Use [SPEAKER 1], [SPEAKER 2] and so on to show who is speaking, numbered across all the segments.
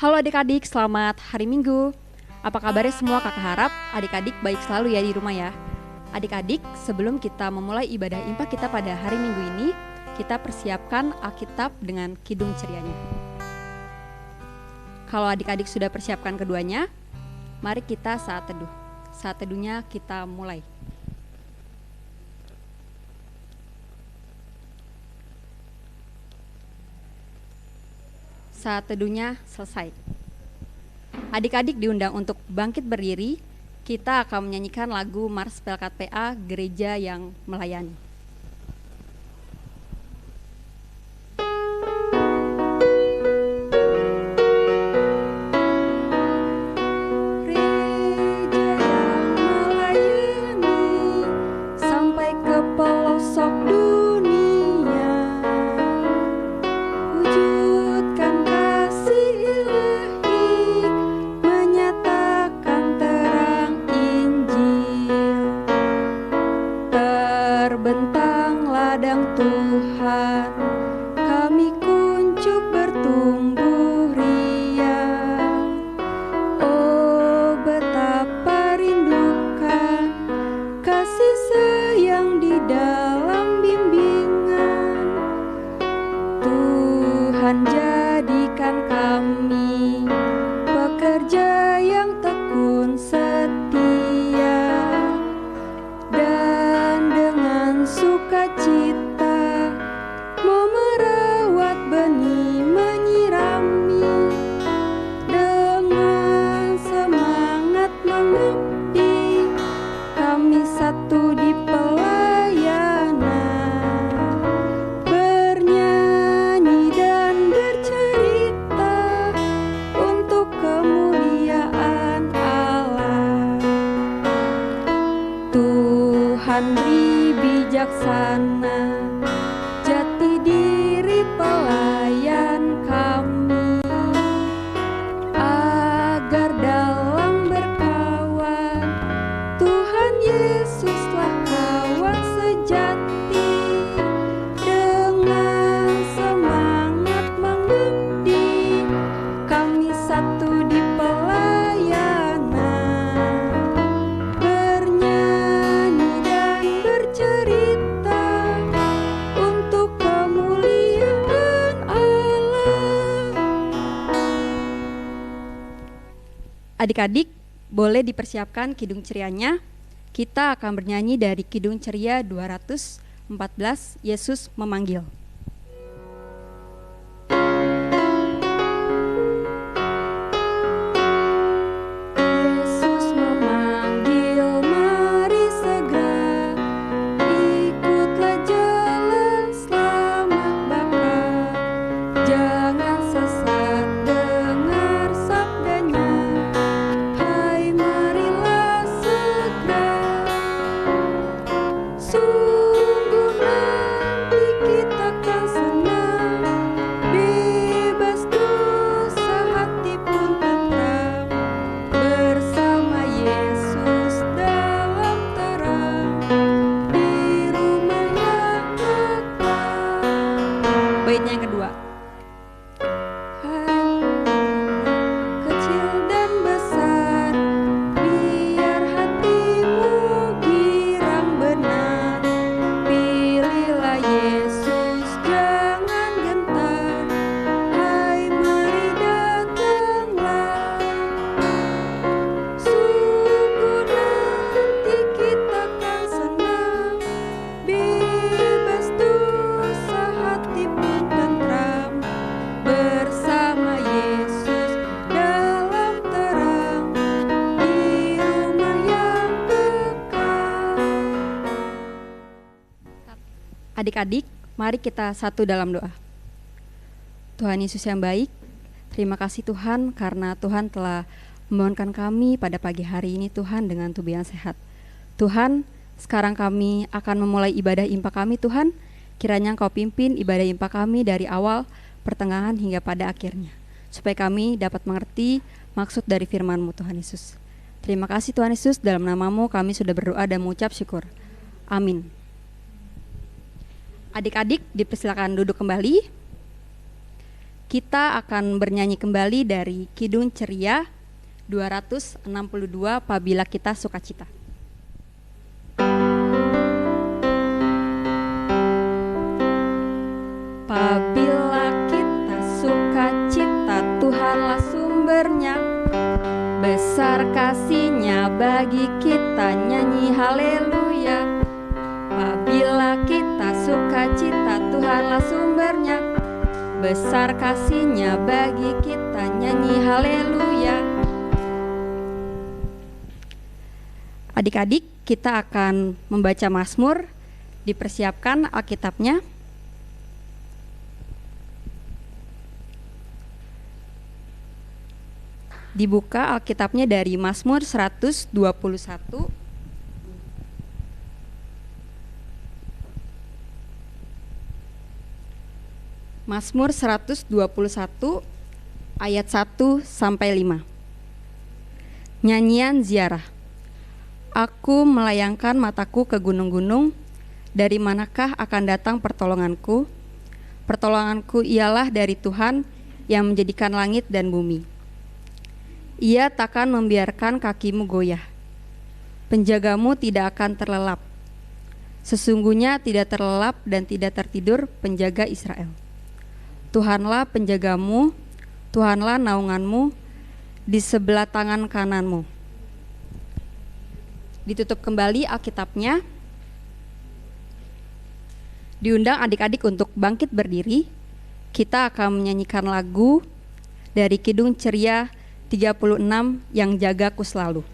[SPEAKER 1] Halo adik-adik, selamat hari Minggu. Apa kabarnya semua? Kakak harap adik-adik baik selalu ya di rumah ya. Adik-adik, sebelum kita memulai ibadah impak kita pada hari Minggu ini, kita persiapkan Alkitab dengan kidung cerianya. Kalau adik-adik sudah persiapkan keduanya, mari kita saat teduh. Saat teduhnya kita mulai. Saat teduhnya selesai. Adik-adik diundang untuk bangkit berdiri. Kita akan menyanyikan lagu Mars Pelkat PA Gereja yang Melayani. Adik-adik, boleh dipersiapkan kidung cerianya. Kita akan bernyanyi dari kidung ceria 214, Yesus Memanggil. Adik-adik, mari kita satu dalam doa. Tuhan Yesus yang baik, terima kasih Tuhan karena Tuhan telah membangunkan kami pada pagi hari ini Tuhan dengan tubuh yang sehat. Tuhan, sekarang kami akan memulai ibadah impak kami Tuhan. Kiranya Engkau pimpin ibadah impak kami dari awal, pertengahan hingga pada akhirnya. Supaya kami dapat mengerti maksud dari firman-Mu Tuhan Yesus. Terima kasih Tuhan Yesus, dalam nama-Mu kami sudah berdoa dan mengucap syukur. Amin. Adik-adik dipersilakan duduk kembali. Kita akan bernyanyi kembali dari Kidung Ceria 262, Apabila Kita Sukacita. Apabila kita sukacita, Tuhanlah sumbernya. Besar kasih-Nya bagi kita, nyanyi haleluya. Apabila kita sukacita, Tuhanlah sumbernya. Besar kasih-Nya bagi kita, nyanyi haleluya. Adik-adik, kita akan membaca Mazmur. Dipersiapkan Alkitabnya. Dibuka Alkitabnya dari Mazmur 121. Mazmur 121 ayat 1 sampai 5. Nyanyian ziarah. Aku melayangkan mataku ke gunung-gunung, dari manakah akan datang pertolonganku? Pertolonganku ialah dari Tuhan yang menjadikan langit dan bumi. Ia takkan membiarkan kakimu goyah. Penjagamu tidak akan terlelap. Sesungguhnya tidak terlelap dan tidak tertidur penjaga Israel. Tuhanlah penjagamu, Tuhanlah naunganmu di sebelah tangan kananmu. Ditutup kembali Alkitabnya. Diundang adik-adik untuk bangkit berdiri. Kita akan menyanyikan lagu dari Kidung Ceria 36, Yang Jagaku Selalu.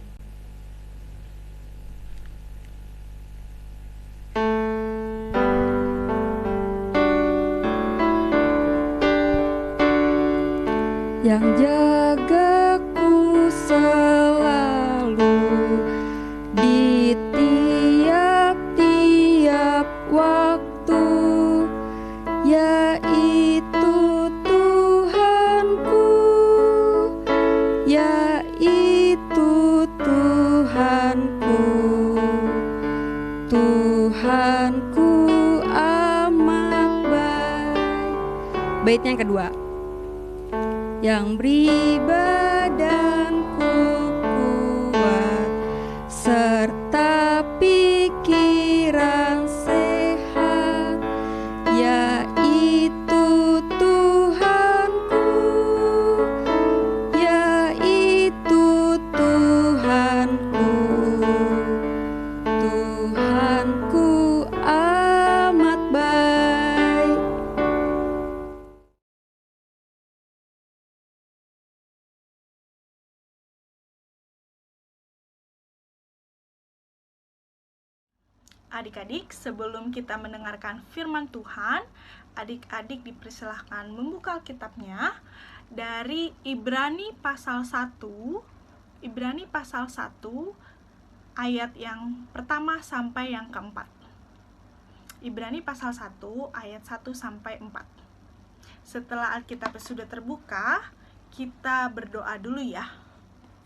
[SPEAKER 1] Yang jagaku selalu di tiap-tiap waktu, yaitu Tuhanku, yaitu Tuhanku. Tuhanku amat baik. Bait yang kedua. Yang beri badanku kuat serta pikiran sehat, yaitu Tuhanku, yaitu Tuhanku. Tuhanku amat baik.
[SPEAKER 2] Adik-adik, sebelum kita mendengarkan firman Tuhan, adik-adik dipersilahkan membuka Alkitabnya dari Ibrani pasal 1, Ibrani pasal 1 ayat yang pertama sampai yang keempat. Ibrani pasal 1 ayat 1 sampai 4. Setelah Alkitab sudah terbuka, kita berdoa dulu ya.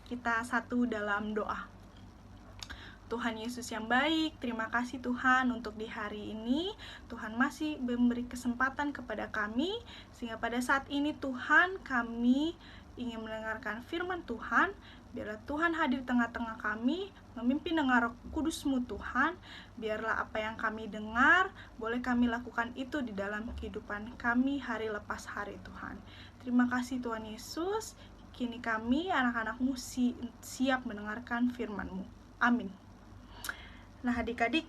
[SPEAKER 2] Kita satu dalam doa. Tuhan Yesus yang baik, terima kasih Tuhan untuk di hari ini. Tuhan masih memberi kesempatan kepada kami, sehingga pada saat ini Tuhan, kami ingin mendengarkan firman Tuhan. Biarlah Tuhan hadir tengah-tengah kami, memimpin dengan Roh Kudus-Mu Tuhan. Biarlah apa yang kami dengar, boleh kami lakukan itu di dalam kehidupan kami hari lepas hari Tuhan. Terima kasih Tuhan Yesus. Kini kami, anak-anak-Mu, siap mendengarkan firman-Mu. Amin. Nah adik-adik,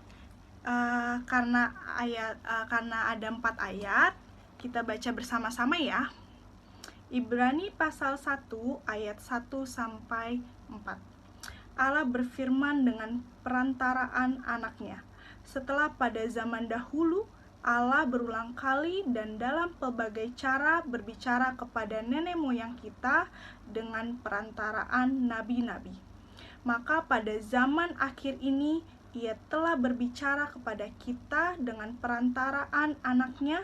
[SPEAKER 2] karena ada 4 ayat, kita baca bersama-sama ya. Ibrani pasal 1 ayat 1 sampai 4. Allah berfirman dengan perantaraan anaknya. Setelah pada zaman dahulu, Allah berulang kali dan dalam pelbagai cara berbicara kepada nenek moyang kita dengan perantaraan nabi-nabi. Maka pada zaman akhir ini, Ia telah berbicara kepada kita dengan perantaraan anaknya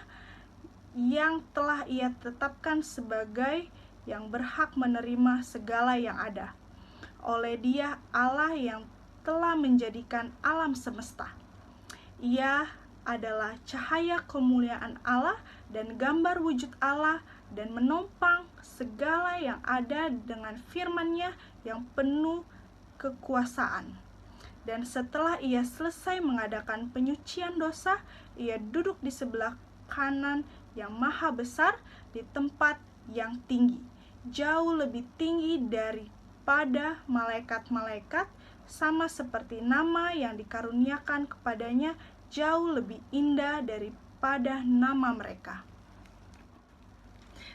[SPEAKER 2] yang telah Ia tetapkan sebagai yang berhak menerima segala yang ada. Oleh Dia, Allah yang telah menjadikan alam semesta. Ia adalah cahaya kemuliaan Allah dan gambar wujud Allah, dan menopang segala yang ada dengan firman-Nya yang penuh kekuasaan. Dan setelah ia selesai mengadakan penyucian dosa, ia duduk di sebelah kanan yang maha besar di tempat yang tinggi, jauh lebih tinggi daripada malaikat-malaikat, sama seperti nama yang dikaruniakan kepadanya jauh lebih indah daripada nama mereka.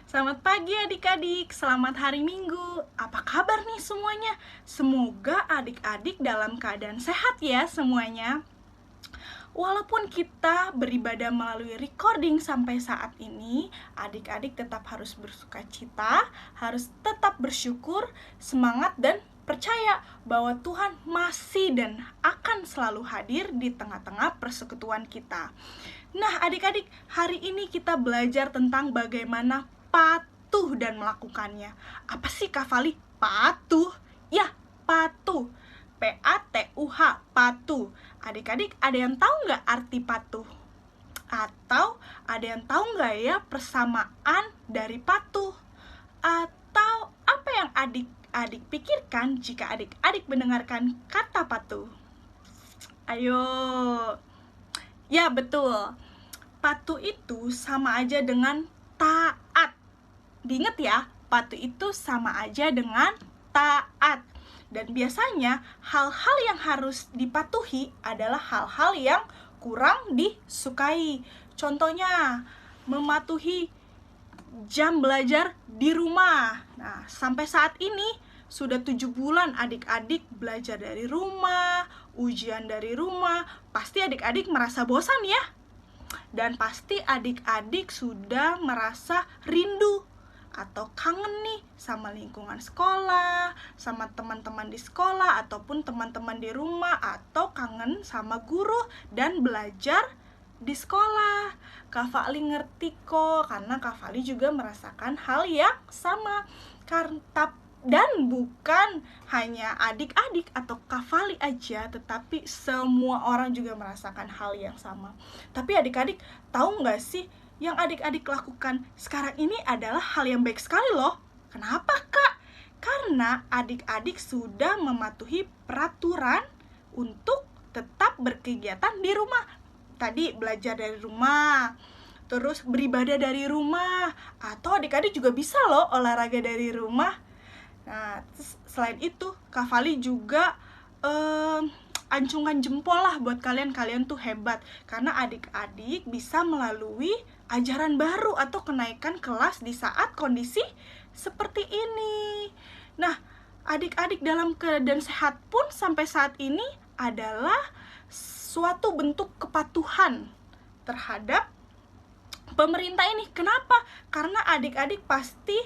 [SPEAKER 2] Selamat pagi adik-adik, selamat hari Minggu. Apa kabar nih semuanya? Semoga adik-adik dalam keadaan sehat ya semuanya. Walaupun kita beribadah melalui recording sampai saat ini, adik-adik tetap harus bersukacita, harus tetap bersyukur, semangat, dan percaya bahwa Tuhan masih dan akan selalu hadir di tengah-tengah persekutuan kita. Nah, adik-adik, hari ini kita belajar tentang bagaimana patuh dan melakukannya. Apa sih Kak Fali? Patuh? Ya, patuh. P-A-T-U-H, patuh. Adik-adik, ada yang tahu nggak arti patuh? Atau ada yang tahu nggak ya persamaan dari patuh? Atau apa yang adik-adik pikirkan jika adik-adik mendengarkan kata patuh? Ayo. Ya, betul. Patuh itu sama aja dengan taat. Diingat ya, patuh itu sama aja dengan taat. Dan biasanya hal-hal yang harus dipatuhi adalah hal-hal yang kurang disukai. Contohnya, mematuhi jam belajar di rumah. Nah, sampai saat ini sudah 7 bulan adik-adik belajar dari rumah, ujian dari rumah. Pasti adik-adik merasa bosan ya. Dan pasti adik-adik sudah merasa rindu atau kangen nih sama lingkungan sekolah, sama teman-teman di sekolah, ataupun teman-teman di rumah, atau kangen sama guru dan belajar di sekolah. Kak Fali ngerti kok, karena Kak Fali juga merasakan hal yang sama. Dan bukan hanya adik-adik atau Kak Fali aja, tetapi semua orang juga merasakan hal yang sama. Tapi adik-adik tahu nggak sih, yang adik-adik lakukan sekarang ini adalah hal yang baik sekali loh. Kenapa Kak? Karena adik-adik sudah mematuhi peraturan untuk tetap berkegiatan di rumah. Tadi belajar dari rumah, terus beribadah dari rumah, atau adik-adik juga bisa loh olahraga dari rumah. Nah, selain itu Kak Fali juga ancungan jempol lah buat kalian tuh hebat, karena adik-adik bisa melalui ajaran baru atau kenaikan kelas di saat kondisi seperti ini. Nah, adik-adik dalam keadaan sehat pun sampai saat ini adalah suatu bentuk kepatuhan terhadap pemerintah ini. Kenapa? Karena adik-adik pasti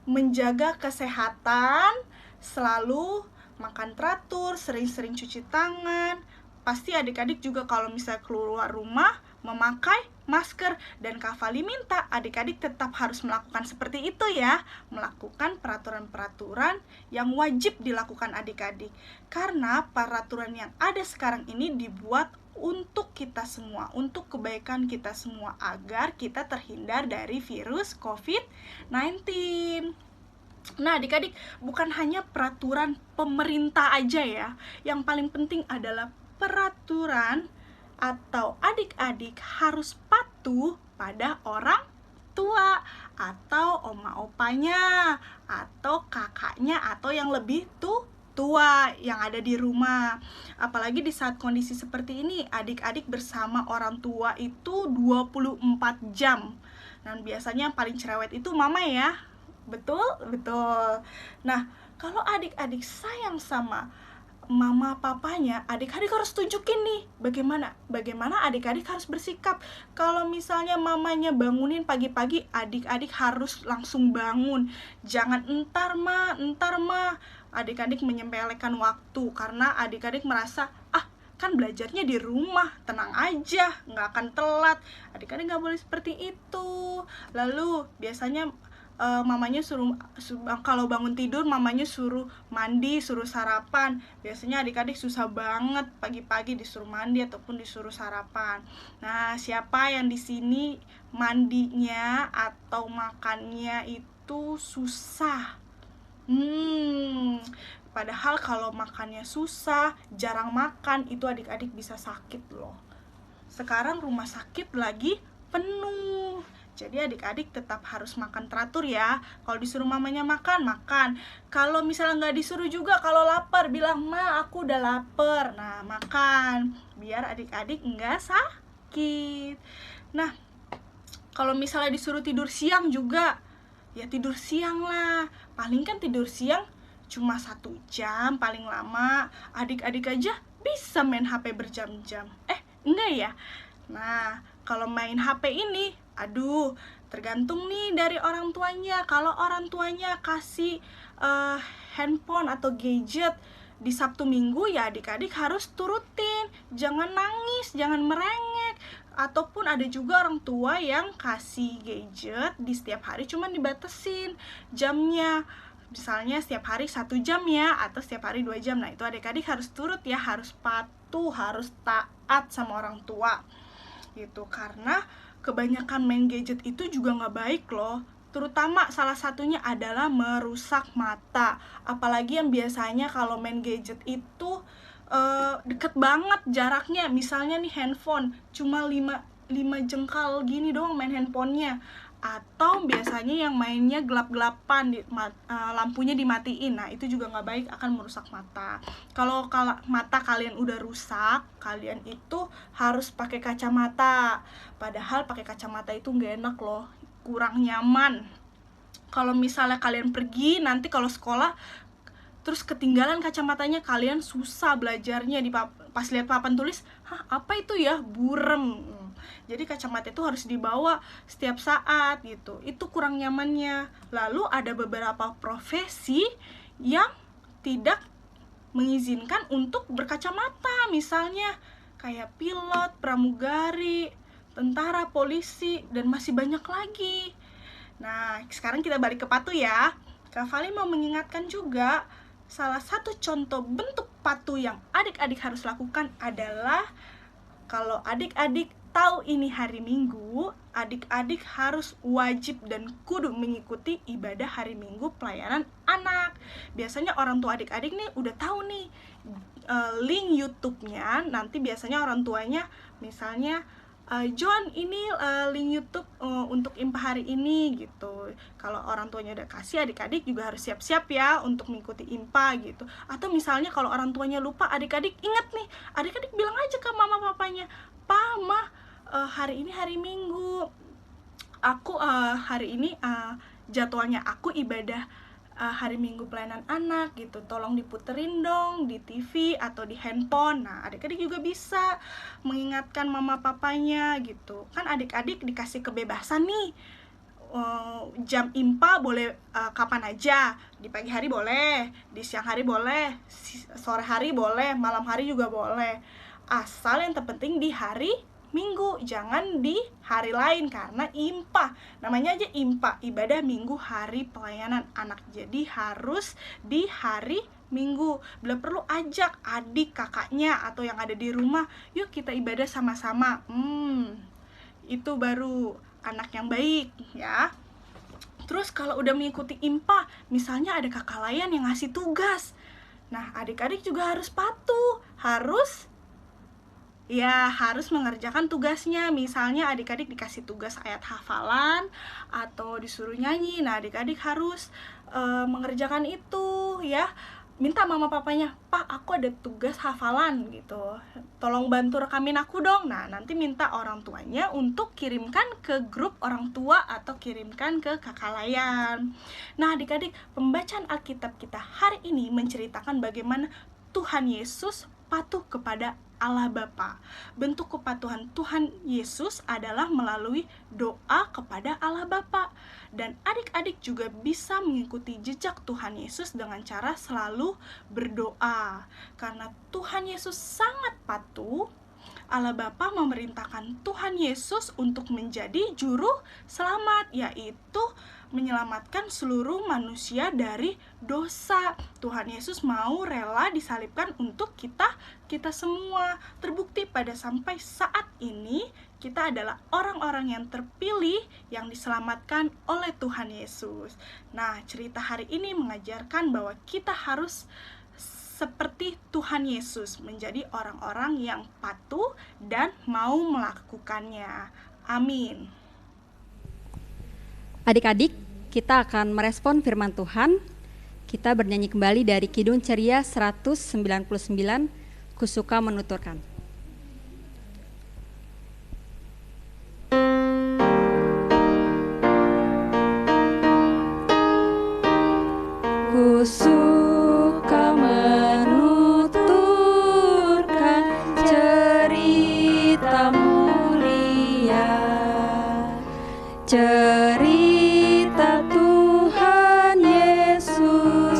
[SPEAKER 2] menjaga kesehatan, selalu makan teratur, sering-sering cuci tangan. Pasti adik-adik juga kalau misalnya keluar rumah memakai masker. Dan Kak Fali minta adik-adik tetap harus melakukan seperti itu ya, melakukan peraturan-peraturan yang wajib dilakukan adik-adik. Karena peraturan yang ada sekarang ini dibuat untuk kita semua, untuk kebaikan kita semua, agar kita terhindar dari virus COVID-19. Nah, adik-adik, bukan hanya peraturan pemerintah aja ya. Yang paling penting adalah peraturan atau adik-adik harus patuh pada orang tua atau oma opanya atau kakaknya atau yang lebih tua yang ada di rumah. Apalagi di saat kondisi seperti ini, adik-adik bersama orang tua itu 24 jam. Dan biasanya yang paling cerewet itu mama ya. Betul? Betul. Nah, kalau adik-adik sayang sama mama papanya, adik-adik harus tunjukin nih bagaimana adik-adik harus bersikap. Kalau misalnya mamanya bangunin pagi-pagi, adik-adik harus langsung bangun. Jangan entar ma. Adik-adik menyepelekan waktu karena adik-adik merasa kan belajarnya di rumah, tenang aja, nggak akan telat. Adik-adik nggak boleh seperti itu. Lalu biasanya mamanya kalau bangun tidur mamanya suruh mandi, suruh sarapan. Biasanya adik-adik susah banget pagi-pagi disuruh mandi ataupun disuruh sarapan. Nah, siapa yang di sini mandinya atau makannya itu susah? Padahal kalau makannya susah, jarang makan, itu adik-adik bisa sakit loh. Sekarang rumah sakit lagi penuh. Jadi adik-adik tetap harus makan teratur ya. Kalau disuruh mamanya makan, makan. Kalau misalnya nggak disuruh juga, kalau lapar, bilang, "Ma, aku udah lapar." Nah, makan. Biar adik-adik nggak sakit. Nah, kalau misalnya disuruh tidur siang juga, ya tidur siang lah. Paling kan tidur siang cuma 1 jam paling lama. Adik-adik aja bisa main HP berjam-jam. Enggak ya? Nah, kalau main HP ini, aduh, tergantung nih dari orang tuanya. Kalau orang tuanya kasih handphone atau gadget di Sabtu Minggu, ya adik-adik harus turutin. Jangan nangis, jangan merengek. Ataupun ada juga orang tua yang kasih gadget di setiap hari, cuman dibatesin jamnya. Misalnya setiap hari 1 jam ya, atau setiap hari 2 jam. Nah, itu adik-adik harus turut ya, harus patuh, harus taat sama orang tua gitu. Karena kebanyakan main gadget itu juga nggak baik loh. Terutama salah satunya adalah merusak mata. Apalagi yang biasanya kalau main gadget itu deket banget jaraknya. Misalnya nih handphone cuma 5 jengkal gini doang main handphonenya. Atau biasanya yang mainnya gelap-gelapan, lampunya dimatiin. Nah, itu juga nggak baik, akan merusak mata. Kalau mata kalian udah rusak, kalian itu harus pakai kacamata. Padahal pakai kacamata itu nggak enak loh, kurang nyaman. Kalau misalnya kalian pergi, nanti kalau sekolah terus ketinggalan kacamatanya, kalian susah belajarnya. Pas lihat papan tulis, apa itu ya? Burem. Jadi kacamata itu harus dibawa setiap saat gitu. Itu kurang nyamannya. Lalu ada beberapa profesi yang tidak mengizinkan untuk berkacamata. Misalnya kayak pilot, pramugari, tentara, polisi, dan masih banyak lagi. Nah, sekarang kita balik ke patuh ya. Kak Vali mau mengingatkan juga, salah satu contoh bentuk patuh yang adik-adik harus lakukan adalah kalau adik-adik tahu ini hari Minggu, adik-adik harus wajib dan kudu mengikuti ibadah hari Minggu pelayanan anak. Biasanya orang tua adik-adik nih udah tahu nih link YouTube-nya. Nanti biasanya orang tuanya misalnya, John, ini link YouTube untuk IMPA hari ini gitu. Kalau orang tuanya udah kasih, adik-adik juga harus siap-siap ya untuk mengikuti IMPA gitu. Atau misalnya kalau orang tuanya lupa, adik-adik ingat nih, adik-adik bilang aja ke mama papanya, "Pa, Ma, hari ini hari Minggu, aku hari ini jadwalnya aku ibadah hari Minggu pelayanan anak gitu, tolong diputerin dong di TV atau di handphone." Nah, adik-adik juga bisa mengingatkan mama papanya gitu. Kan adik-adik dikasih kebebasan nih, jam IMPA boleh kapan aja. Di pagi hari boleh, di siang hari boleh, sore hari boleh, malam hari juga boleh. Asal yang terpenting di hari Minggu, jangan di hari lain, karena IMPA, namanya aja IMPA, ibadah Minggu hari pelayanan anak. Jadi harus di hari Minggu. Bila perlu ajak adik, kakaknya, atau yang ada di rumah, yuk kita ibadah sama-sama. Itu baru anak yang baik ya. Terus kalau udah mengikuti IMPA, misalnya ada kakak lain yang ngasih tugas, nah adik-adik juga harus patuh, harus mengerjakan tugasnya. Misalnya adik-adik dikasih tugas ayat hafalan atau disuruh nyanyi, nah adik-adik harus mengerjakan itu ya. Minta mama papanya, "Pak, aku ada tugas hafalan gitu, tolong bantu rekamin aku dong." Nah, nanti minta orang tuanya untuk kirimkan ke grup orang tua atau kirimkan ke kakak layan. Nah, adik-adik, pembacaan Alkitab kita hari ini menceritakan bagaimana Tuhan Yesus patuh kepada Allah Bapa. Bentuk kepatuhan Tuhan Yesus adalah melalui doa kepada Allah Bapa. Dan adik-adik juga bisa mengikuti jejak Tuhan Yesus dengan cara selalu berdoa. Karena Tuhan Yesus sangat patuh, Allah Bapa memerintahkan Tuhan Yesus untuk menjadi juru selamat, yaitu menyelamatkan seluruh manusia dari dosa. Tuhan Yesus mau rela disalibkan untuk kita semua. Terbukti pada sampai saat ini kita adalah orang-orang yang terpilih yang diselamatkan oleh Tuhan Yesus. Nah, cerita hari ini mengajarkan bahwa kita harus seperti Tuhan Yesus, menjadi orang-orang yang patuh dan mau melakukannya. Amin.
[SPEAKER 1] Adik-adik, kita akan merespon firman Tuhan. Kita bernyanyi kembali dari Kidung Ceria 199, Kusuka Menuturkan. Kusuka menuturkan cerita mulia, cerita Tuhan Yesus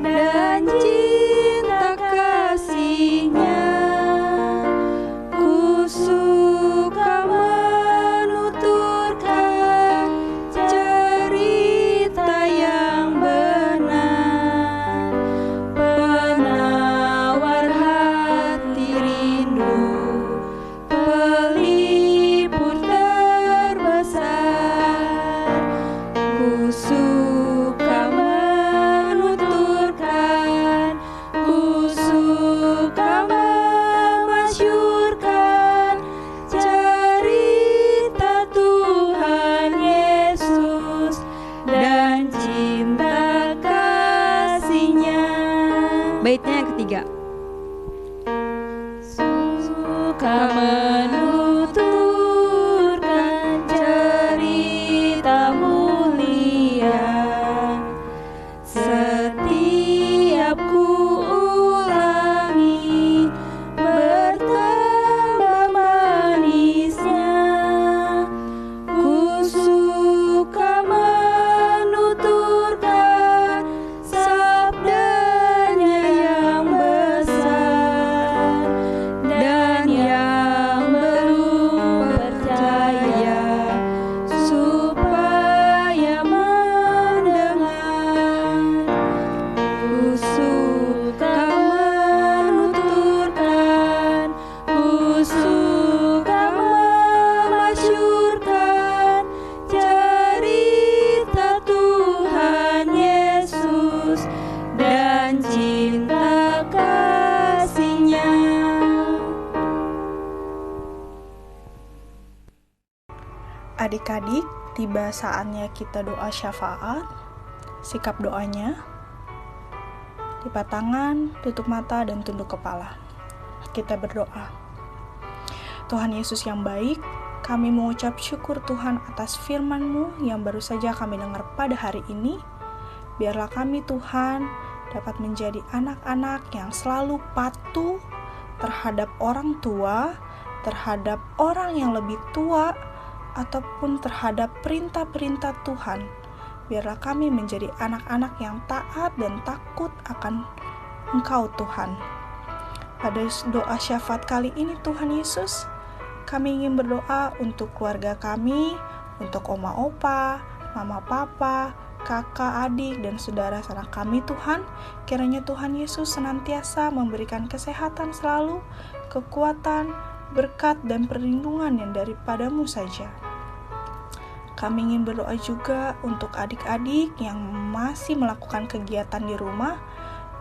[SPEAKER 1] dan cinta kasih-Nya. Kusuka menuturkan cerita yang benar, penawar hati rindu, pelipur terbesar. Kusuka menuturkan, kusuka memasyurkan cerita Tuhan Yesus dan cinta kasih-Nya. Baitnya yang ketiga. Suka menuturkan cerita mulia, setiap ku ulangi bertambah manisnya. Kusuka menuturkan sabdanya yang besar, dan yang belum percaya supaya mendengar. Kusuka menuturkan, kusuka memasyurkan cerita Tuhan Yesus dan cinta kasih-Nya.
[SPEAKER 2] Adik-adik, tiba saatnya kita doa syafaat. Sikap doanya: lipat tangan, tutup mata, dan tunduk kepala. Kita berdoa. Tuhan Yesus yang baik, kami mengucap syukur Tuhan atas firman-Mu yang baru saja kami dengar pada hari ini. Biarlah kami Tuhan dapat menjadi anak-anak yang selalu patuh terhadap orang tua, terhadap orang yang lebih tua, ataupun terhadap perintah-perintah Tuhan. Biarlah kami menjadi anak-anak yang taat dan takut akan Engkau Tuhan. Pada doa syafaat kali ini Tuhan Yesus, kami ingin berdoa untuk keluarga kami, untuk oma opa, mama papa, kakak, adik, dan saudara sanak kami Tuhan. Kiranya Tuhan Yesus senantiasa memberikan kesehatan selalu, kekuatan, berkat, dan perlindungan yang daripada-Mu saja. Kami ingin berdoa juga untuk adik-adik yang masih melakukan kegiatan di rumah.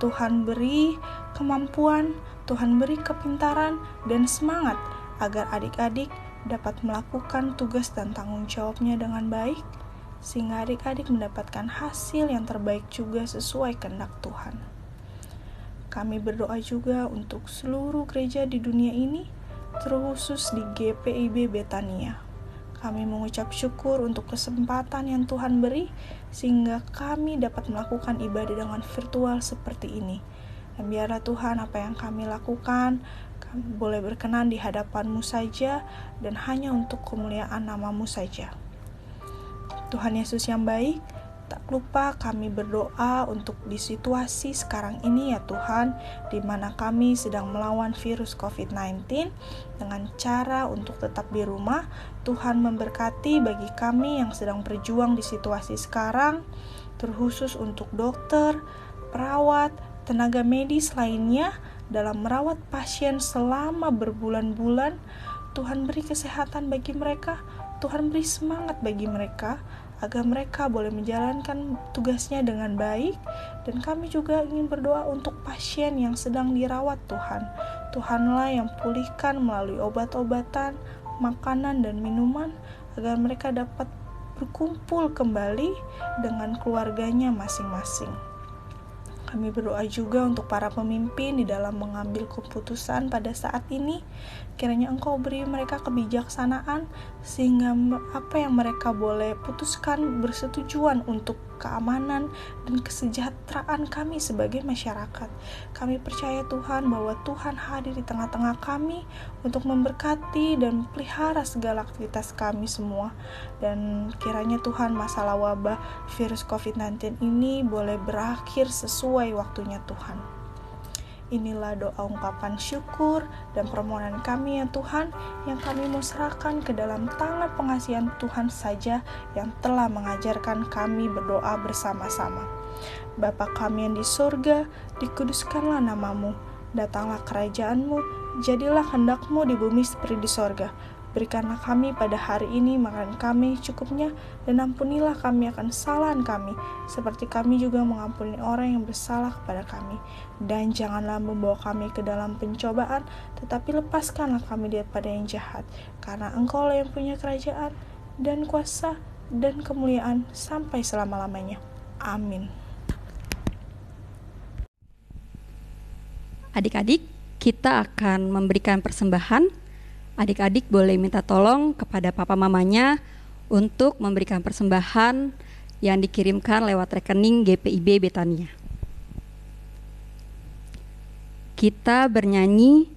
[SPEAKER 2] Tuhan beri kemampuan, Tuhan beri kepintaran dan semangat agar adik-adik dapat melakukan tugas dan tanggung jawabnya dengan baik, sehingga adik-adik mendapatkan hasil yang terbaik juga sesuai kehendak Tuhan. Kami berdoa juga untuk seluruh gereja di dunia ini, terkhusus di GPIB Betania. Kami mengucap syukur untuk kesempatan yang Tuhan beri, sehingga kami dapat melakukan ibadah dengan virtual seperti ini. Dan biarlah Tuhan, apa yang kami lakukan, kami boleh berkenan di hadapan-Mu saja, dan hanya untuk kemuliaan nama-Mu saja. Tuhan Yesus yang baik, Tak lupa kami berdoa untuk di situasi sekarang ini ya Tuhan, di mana kami sedang melawan virus COVID-19 dengan cara untuk tetap di rumah. Tuhan memberkati bagi kami yang sedang berjuang di situasi sekarang, terkhusus untuk dokter, perawat, tenaga medis lainnya dalam merawat pasien selama berbulan-bulan. Tuhan beri kesehatan bagi mereka, Tuhan beri semangat bagi mereka, agar mereka boleh menjalankan tugasnya dengan baik. Dan kami juga ingin berdoa untuk pasien yang sedang dirawat Tuhan. Tuhanlah yang pulihkan melalui obat-obatan, makanan dan minuman, agar mereka dapat berkumpul kembali dengan keluarganya masing-masing. Kami berdoa juga untuk para pemimpin di dalam mengambil keputusan pada saat ini. Kiranya Engkau beri mereka kebijaksanaan, sehingga apa yang mereka boleh putuskan bersetujuan untuk keamanan dan kesejahteraan kami sebagai masyarakat. Kami percaya Tuhan bahwa Tuhan hadir di tengah-tengah kami untuk memberkati dan pelihara segala aktivitas kami semua. Dan kiranya Tuhan masalah wabah virus COVID-19 ini boleh berakhir sesuai waktunya Tuhan. Inilah doa ungkapan syukur dan permohonan kami ya Tuhan, yang kami mau serahkan ke dalam tangan pengasihan Tuhan saja yang telah mengajarkan kami berdoa bersama-sama. Bapa kami yang di surga, dikuduskanlah namamu, datanglah kerajaan-Mu, jadilah kehendak-Mu di bumi seperti di sorga. Berikanlah kami pada hari ini makan kami cukupnya, dan ampunilah kami akan kesalahan kami, seperti kami juga mengampuni orang yang bersalah kepada kami. Dan janganlah membawa kami ke dalam pencobaan, tetapi lepaskanlah kami daripada yang jahat. Karena Engkau lah yang punya kerajaan, dan kuasa, dan kemuliaan sampai selama-lamanya. Amin.
[SPEAKER 1] Adik-adik, kita akan memberikan persembahan. Adik-adik boleh minta tolong kepada papa mamanya untuk memberikan persembahan yang dikirimkan lewat rekening GPIB Betania. Kita bernyanyi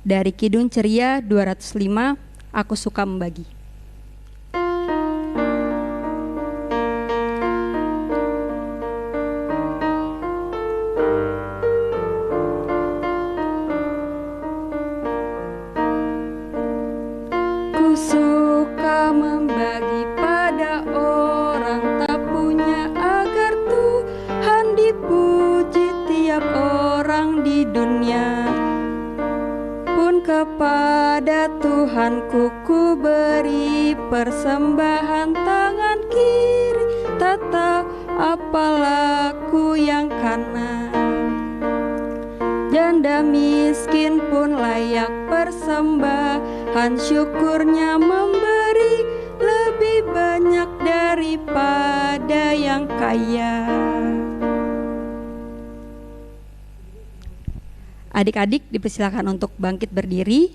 [SPEAKER 1] dari Kidung Ceria 205, Aku Suka Membagi. Suka membagi pada orang tak punya, agar Tuhan dipuji tiap orang di dunia. Pun kepada Tuhanku ku beri persembahan tangan kiri, tak tahu apa laku yang kanan. Janda miskin pun layak persembahan, syukurnya memberi lebih banyak daripada yang kaya. Adik-adik dipersilakan untuk bangkit berdiri.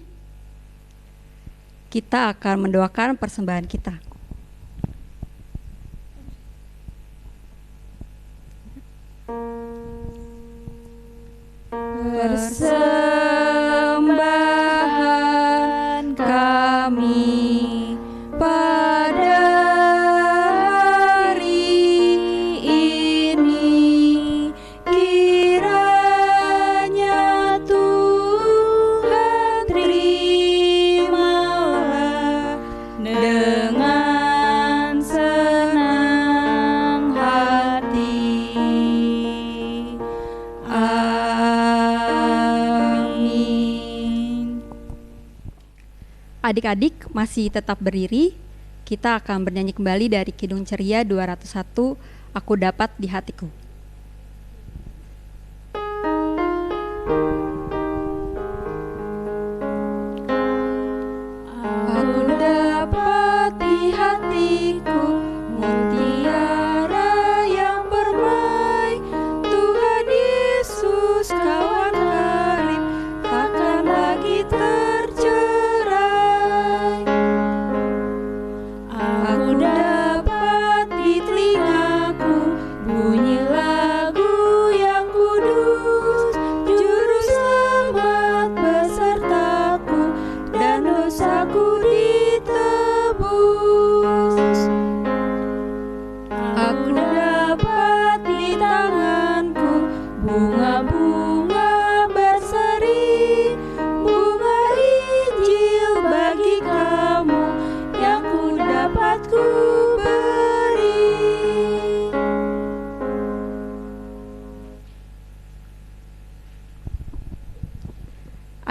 [SPEAKER 1] Kita akan mendoakan persembahan kita. Persembahan kami pada hari ini, kiranya Tuhan terimalah dengan senang hati. Adik-adik masih tetap berdiri. Kita akan bernyanyi kembali dari Kidung Ceria 201, Aku Dapat di Hatiku. Aku dapat di hatiku mutiara yang permai, Tuhan Yesus kawan karib, takkan lagi tercerai. Aku dapat di telingaku bunyi lagu yang kudus, juru selamat besertaku dan dosaku ditebus.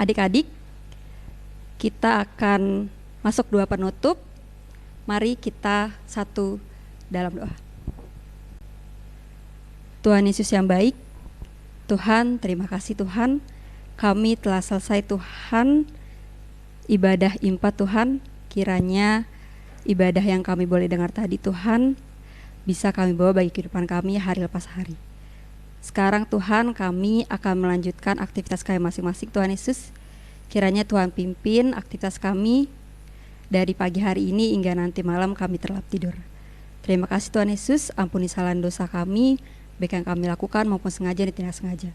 [SPEAKER 1] Adik-adik, kita akan masuk doa penutup. Mari kita satu dalam doa. Tuhan Yesus yang baik, Tuhan, terima kasih Tuhan, kami telah selesai Tuhan ibadah impa Tuhan. Kiranya ibadah yang kami boleh dengar tadi Tuhan bisa kami bawa bagi kehidupan kami hari lepas hari. Sekarang Tuhan, kami akan melanjutkan aktivitas kami masing-masing Tuhan Yesus. Kiranya Tuhan pimpin aktivitas kami dari pagi hari ini hingga nanti malam kami terlelap tidur. Terima kasih Tuhan Yesus, ampuni kesalahan dosa kami, baik yang kami lakukan maupun sengaja dan tidak sengaja.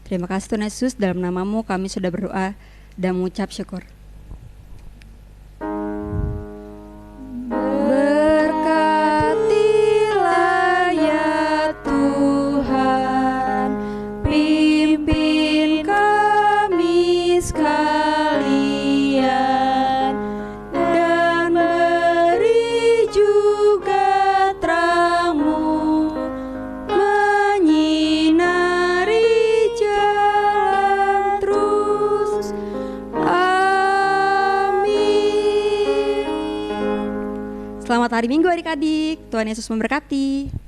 [SPEAKER 1] Terima kasih Tuhan Yesus, dalam namamu kami sudah berdoa dan mengucap syukur. Berkatilah ya Tuhan, pimpin kami sekalian, dan beri juga terang-Mu menyinari jalan terus. Amin. Selamat hari Minggu adik-adik. Tuhan Yesus memberkati.